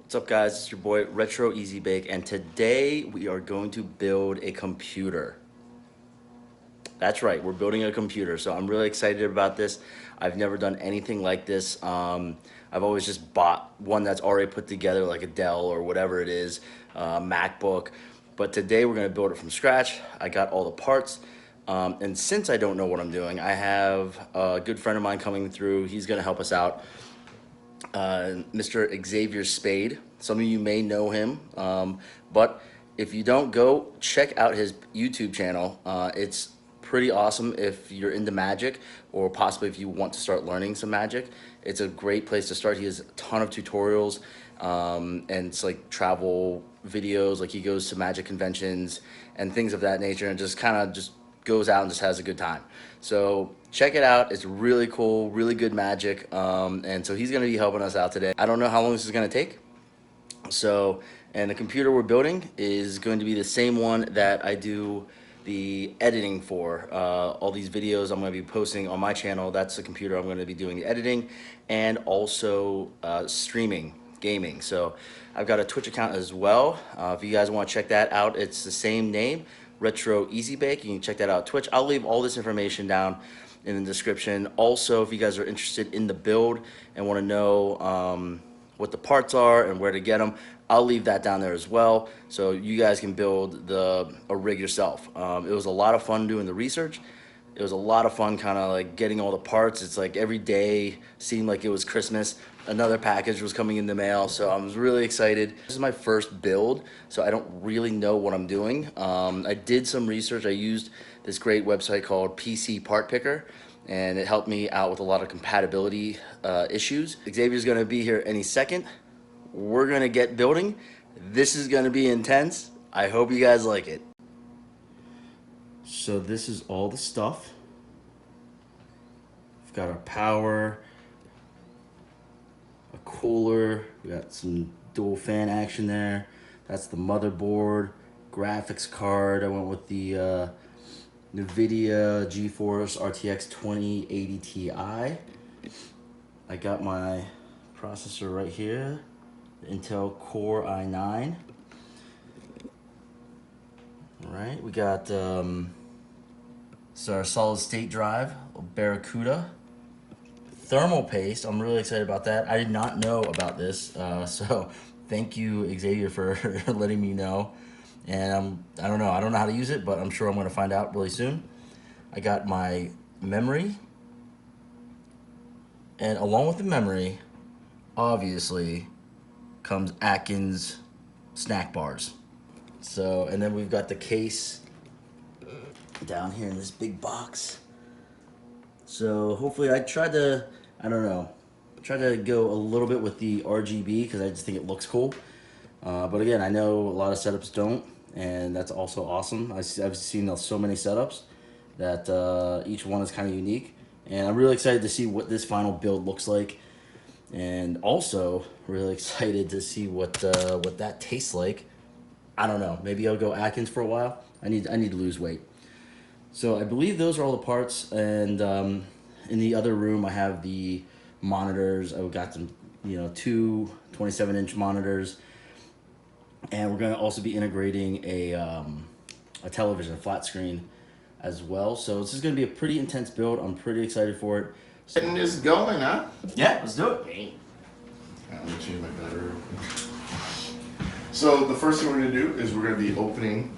What's up, guys? It's your boy Retroezbake, and today we are going to build a computer. That's right, we're building a computer, so I'm really excited about this. I've never done anything like this. I've always just bought one that's already put together, like a Dell or whatever it is, MacBook. But today we're gonna build it from scratch. I got all the parts. And since I don't know what I'm doing, I have a good friend of mine coming through. He's gonna help us out. Mr. XAVIor Spade. Some of you may know him, but if you don't, go check out his YouTube channel. It's pretty awesome if you're into magic, or possibly if you want to start learning some magic. It's a great place to start. He has a ton of tutorials, and it's like travel videos, like he goes to magic conventions and things of that nature, and just kind of just goes out and just has a good time. So check it out. It's really cool, really good magic. And so he's gonna be helping us out today. I don't know how long this is gonna take. So, and the computer we're building is going to be the same one that I do the editing for. All these videos I'm gonna be posting on my channel, that's the computer I'm gonna be doing the editing, and also streaming, gaming. So I've got a Twitch account as well. If you guys wanna check that out, it's the same name, Retroezbake. You can check that out on Twitch. I'll leave all this information down in the description. Also, if you guys are interested in the build and wanna know what the parts are and where to get them, I'll leave that down there as well, so you guys can build a rig yourself. It was a lot of fun doing the research. It was a lot of fun kind of like getting all the parts. It's like every day seemed like it was Christmas. Another package was coming in the mail, so I was really excited. This is my first build, so I don't really know what I'm doing. I did some research. I used this great website called PC Part Picker, and it helped me out with a lot of compatibility issues. Xavier's gonna be here any second. We're gonna get building. This is gonna be intense. I hope you guys like it. So this is all the stuff. We've got our power, a cooler, we got some dual fan action there. That's the motherboard, graphics card. I went with the NVIDIA GeForce RTX 2080 Ti. I got my processor right here, the Intel Core i9. All right, we got our solid state drive, Barracuda. Thermal paste, I'm really excited about that. I did not know about this, so thank you, Xavier, for letting me know. And I don't know how to use it, but I'm sure I'm gonna find out really soon. I got my memory, and along with the memory, obviously, comes Atkins snack bars. So, and then we've got the case down here in this big box. So hopefully I tried to go a little bit with the RGB because I just think it looks cool. But again, I know a lot of setups don't, and that's also awesome. I've seen so many setups that each one is kind of unique, and I'm really excited to see what this final build looks like, and also really excited to see what that tastes like. I don't know, maybe I'll go Atkins for a while. I need to lose weight. So I believe those are all the parts, and in the other room I have the monitors. I've got some, two 27-inch monitors, and we're gonna also be integrating a television, a flat screen as well. So this is gonna be a pretty intense build. I'm pretty excited for it. Getting this going, huh? Yeah, let's do it. Let me change my battery. So the first thing we're gonna do is we're gonna be opening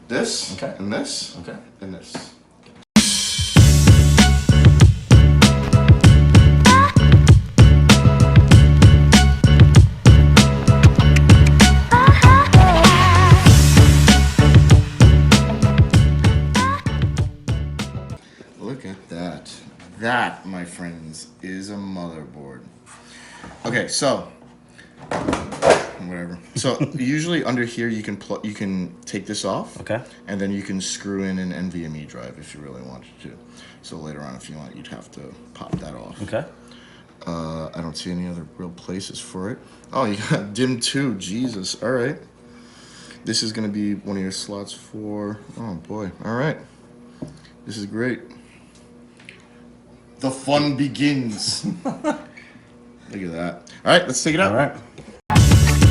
this, okay, and this, okay, and this. Look at that. That, my friends, is a motherboard. Okay, so whatever. So usually under here you can take this off. Okay. And then you can screw in an NVMe drive if you really wanted to. So later on, if you want, you'd have to pop that off. Okay. I don't see any other real places for it. Oh, you got DIMM 2. Jesus. All right. This is going to be one of your slots for... Oh, boy. All right. This is great. The fun begins. Look at that. All right, let's take it out. All right.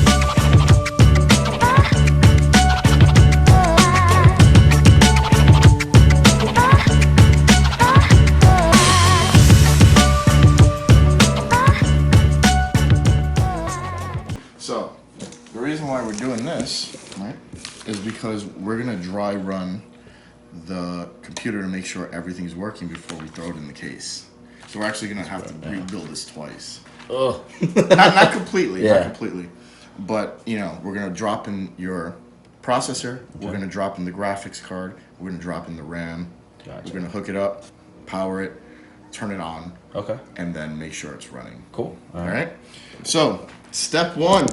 So, the reason why we're doing this, right, is because we're gonna dry run the computer to make sure everything's working before we throw it in the case. So we're actually gonna have to rebuild this twice. Oh. not completely, Yeah. not completely. But, you know, we're gonna drop in your processor, we're gonna drop in the graphics card, we're gonna drop in the RAM, Gotcha. we're gonna hook it up, power it, turn it on, Okay. and then make sure it's running. Cool. All right. So, step one.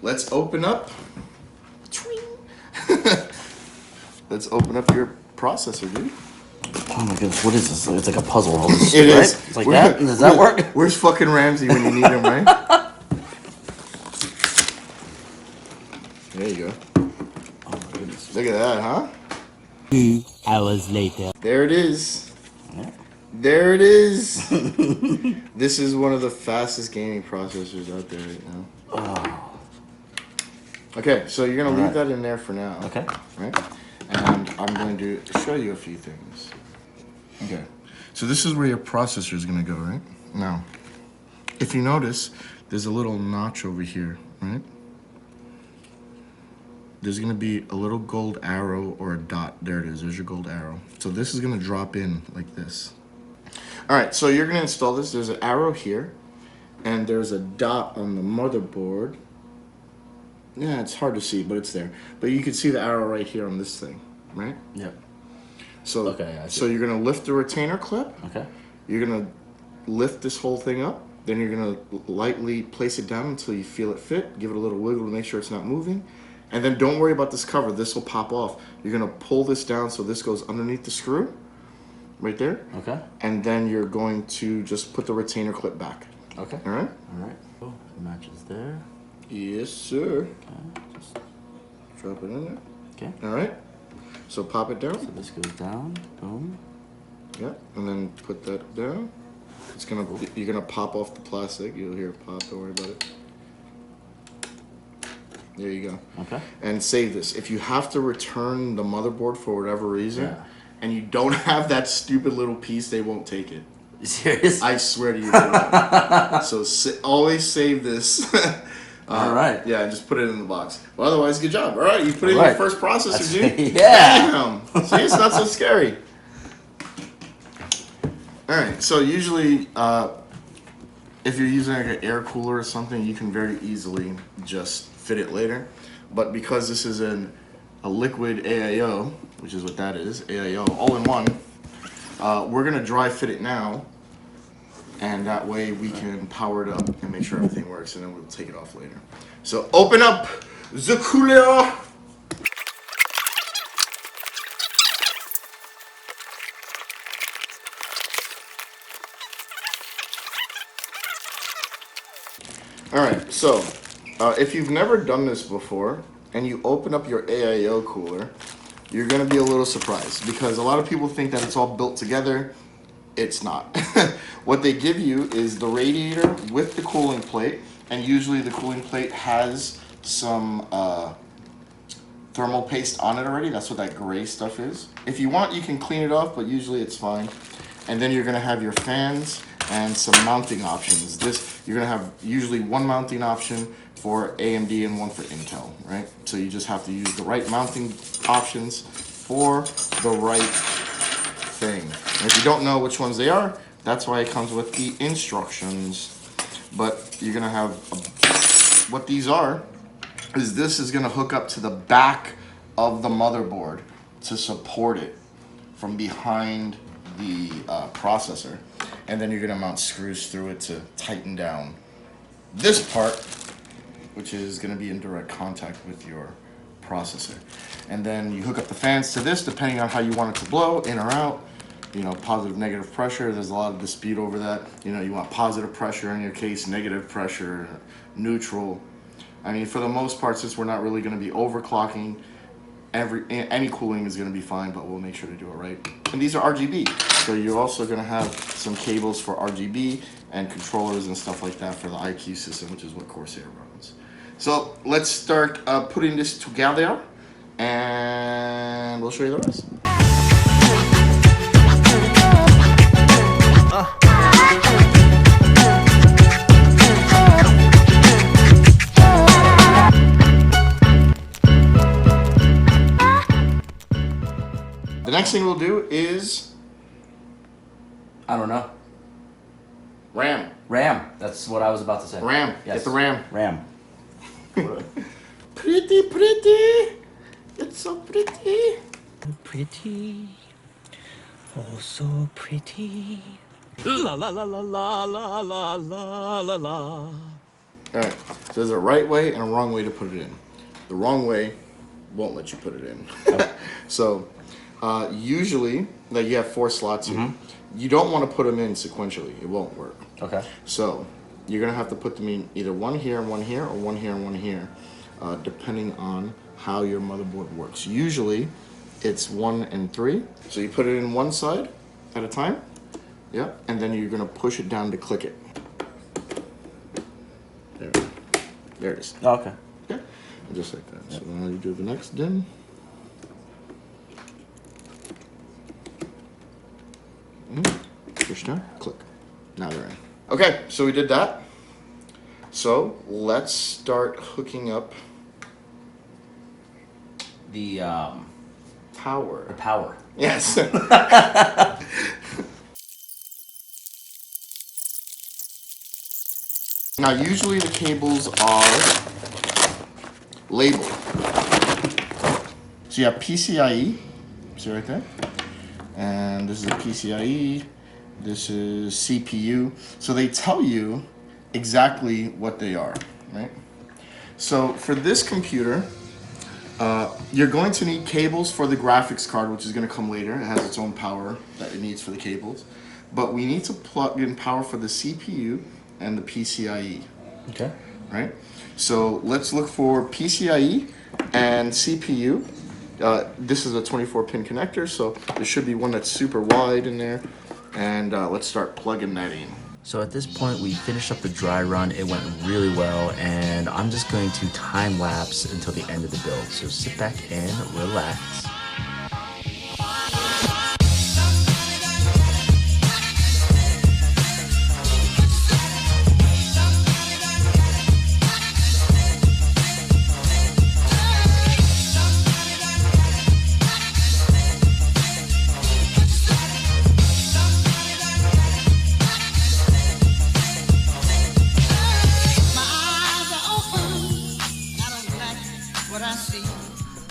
Let's open up. Let's open up your processor, dude. Oh my goodness, what is this? It's like a puzzle. It right? is. It's like that? Does that work? Where's fucking Ramsey when you need him, right? There you go. Oh my goodness. Look at that, huh? 2 hours later. There it is. Yeah. There it is. This is one of the fastest gaming processors out there right now. Oh. Okay, so you're gonna leave right. that in there for now. Okay. Right? And I'm going to show you a few things. Okay. So this is where your processor is gonna go, right? Now, if you notice, there's a little notch over here, right? There's gonna be a little gold arrow or a dot. There it is, there's your gold arrow. So this is gonna drop in like this. All right, so you're gonna install this. There's an arrow here, and there's a dot on the motherboard. Yeah, it's hard to see, but it's there. But you can see the arrow right here on this thing, right? Yep. So, Okay, I see. so you're gonna lift the retainer clip. Okay. You're gonna lift this whole thing up. Then you're gonna lightly place it down until you feel it fit. Give it a little wiggle to make sure it's not moving. And then don't worry about this cover. This will pop off. You're gonna pull this down so this goes underneath the screw, right there. Okay. And then you're going to just put the retainer clip back. Okay. All right? All right. Oh, matches there. Yes, sir. Okay. Just, Drop it in there. okay. All right. So pop it So down. this goes down. Boom. Yeah. And then put that down. It's gonna. You're gonna pop off the plastic. You'll hear it pop. Don't worry about it. There you go. Okay. And save this. If you have to return the motherboard for whatever reason, Yeah. and you don't have that stupid little piece, they won't take it. You serious? I swear to you. They won't. So always save this. All right. Yeah, and just put it in the box. Well, otherwise, good job. All right, you put in All your right. first processor, dude. Yeah. Damn. See, it's not so scary. All right, so usually, if you're using like an air cooler or something, you can very easily just fit it later. But because this is a liquid AIO, which is what that is, AIO, all in one, we're gonna dry fit it now, and that way we can power it up and make sure everything works, and then we'll take it off later. So open up the cooler. All right, so if you've never done this before and you open up your AIO cooler, you're gonna be a little surprised because a lot of people think that it's all built together. It's not. What they give you is the radiator with the cooling plate, and usually the cooling plate has some thermal paste on it already. That's what that gray stuff is. If you want, you can clean it off, but usually it's fine. And then you're gonna have your fans and some mounting options. You're gonna have usually one mounting option for AMD and one for Intel, right? So you just have to use the right mounting options for the right thing. And if you don't know which ones they are, that's why it comes with the instructions. But you're gonna have, what these are, is this is gonna hook up to the back of the motherboard to support it from behind the processor. And then you're gonna mount screws through it to tighten down this part, which is gonna be in direct contact with your processor. And then you hook up the fans to this, depending on how you want it to blow, in or out. You know, positive, negative pressure. There's a lot of dispute over that. You know, you want positive pressure in your case, negative pressure, neutral. I mean, for the most part, since we're not really gonna be overclocking any cooling is going to be fine, but we'll make sure to do it right. And these are RGB, so you're also going to have some cables for RGB and controllers and stuff like that for the IQ system, which is what Corsair runs. So let's start putting this together, and we'll show you the rest. The next thing we'll do is, I don't know. RAM. RAM. That's what I was about to say. RAM. Yes. Get the RAM. RAM. Pretty. It's so pretty. Pretty. Oh, so pretty. La la la la la la la la la la. Alright, so there's a right way and a wrong way to put it in. The wrong way won't let you put it in. Okay. So, usually, like you have 4 slots here. You don't want to put them in sequentially. It won't work. Okay. So, you're going to have to put them in either one here and one here, or one here and one here, depending on how your motherboard works. Usually, it's 1 and 3. So you put it in one side at a time. Yeah, and then you're going to push it down to click it. There it is. Oh, okay. Okay, just like that. So now you do the next DIMM. Push down, click. Now they're in. Okay, so we did that. So let's start hooking up The power. power. Yes. Now usually the cables are labeled. So you have PCIe, see right there? And this is a PCIe, this is CPU. So they tell you exactly what they are, right? So for this computer, you're going to need cables for the graphics card, which is going to come later. It has its own power that it needs for the cables. But we need to plug in power for the CPU and the PCIe. Okay. Right? So let's look for PCIe and CPU. This is a 24-pin connector, so there should be one that's super wide in there. And let's start plugging that in. So at this point, we finished up the dry run. It went really well, and I'm just going to time lapse until the end of the build. So sit back and relax.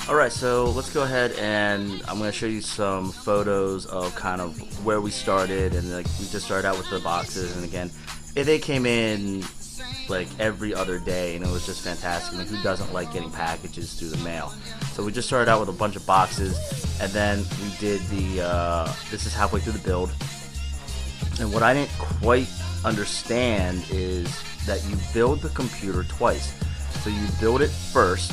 Alright, so let's go ahead and I'm going to show you some photos of kind of where we started, and like we just started out with the boxes, and again, they came in like every other day, and it was just fantastic. I mean, who doesn't like getting packages through the mail? So we just started out with a bunch of boxes, and then we did the, this is halfway through the build, and what I didn't quite understand is that you build the computer twice. So you build it first,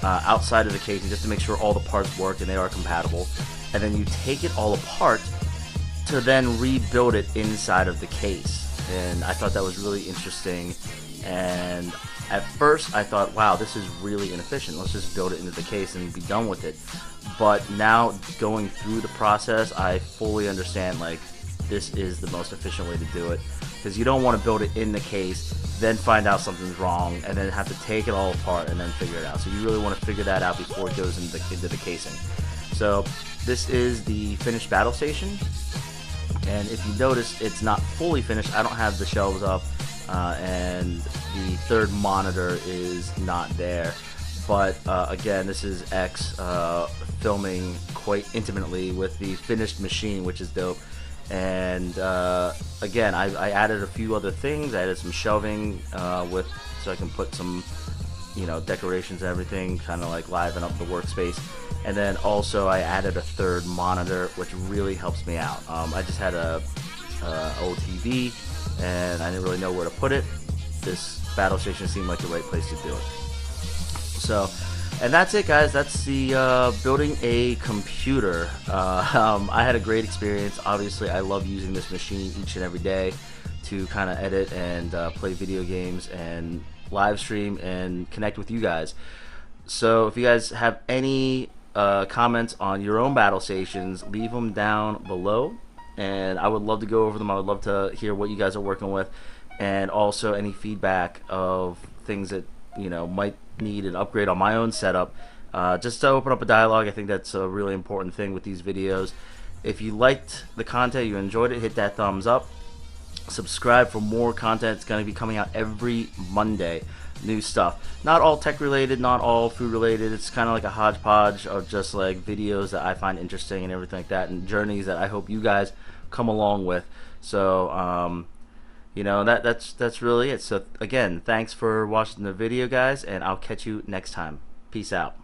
outside of the casing, just to make sure all the parts work and they are compatible, and then you take it all apart to then rebuild it inside of the case. And I thought that was really interesting, and at first I thought, wow, this is really inefficient, let's just build it into the case and be done with it. But now going through the process, I fully understand, like, this is the most efficient way to do it, because you don't want to build it in the case, then find out something's wrong, and then have to take it all apart and then figure it out. So you really want to figure that out before it goes into the casing. So this is the finished battle station, and if you notice, it's not fully finished. I don't have the shelves up, and the third monitor is not there. But again, this is X filming quite intimately with the finished machine, which is dope. And again, I added a few other things. I added some shelving so I can put some, you know, decorations and everything, kind of like liven up the workspace. And then also I added a third monitor, which really helps me out. I just had a old TV, and I didn't really know where to put it. This battle station seemed like the right place to do it. So And that's it, guys. That's the building a computer. I had a great experience. Obviously, I love using this machine each and every day to kind of edit and play video games and live stream and connect with you guys. So if you guys have any comments on your own battle stations, leave them down below, and I would love to go over them. I would love to hear what you guys are working with, and also any feedback of things that might need an upgrade on my own setup, just to open up a dialogue. I think that's a really important thing with these videos. If you liked the content, you enjoyed it, hit that thumbs up. Subscribe for more content. It's going to be coming out every Monday. New stuff. Not all tech related, not all food related. It's kind of like a hodgepodge of just like videos that I find interesting and everything like that, and journeys that I hope you guys come along with. So that's really it. So again, thanks for watching the video, guys, and I'll catch you next time. Peace out.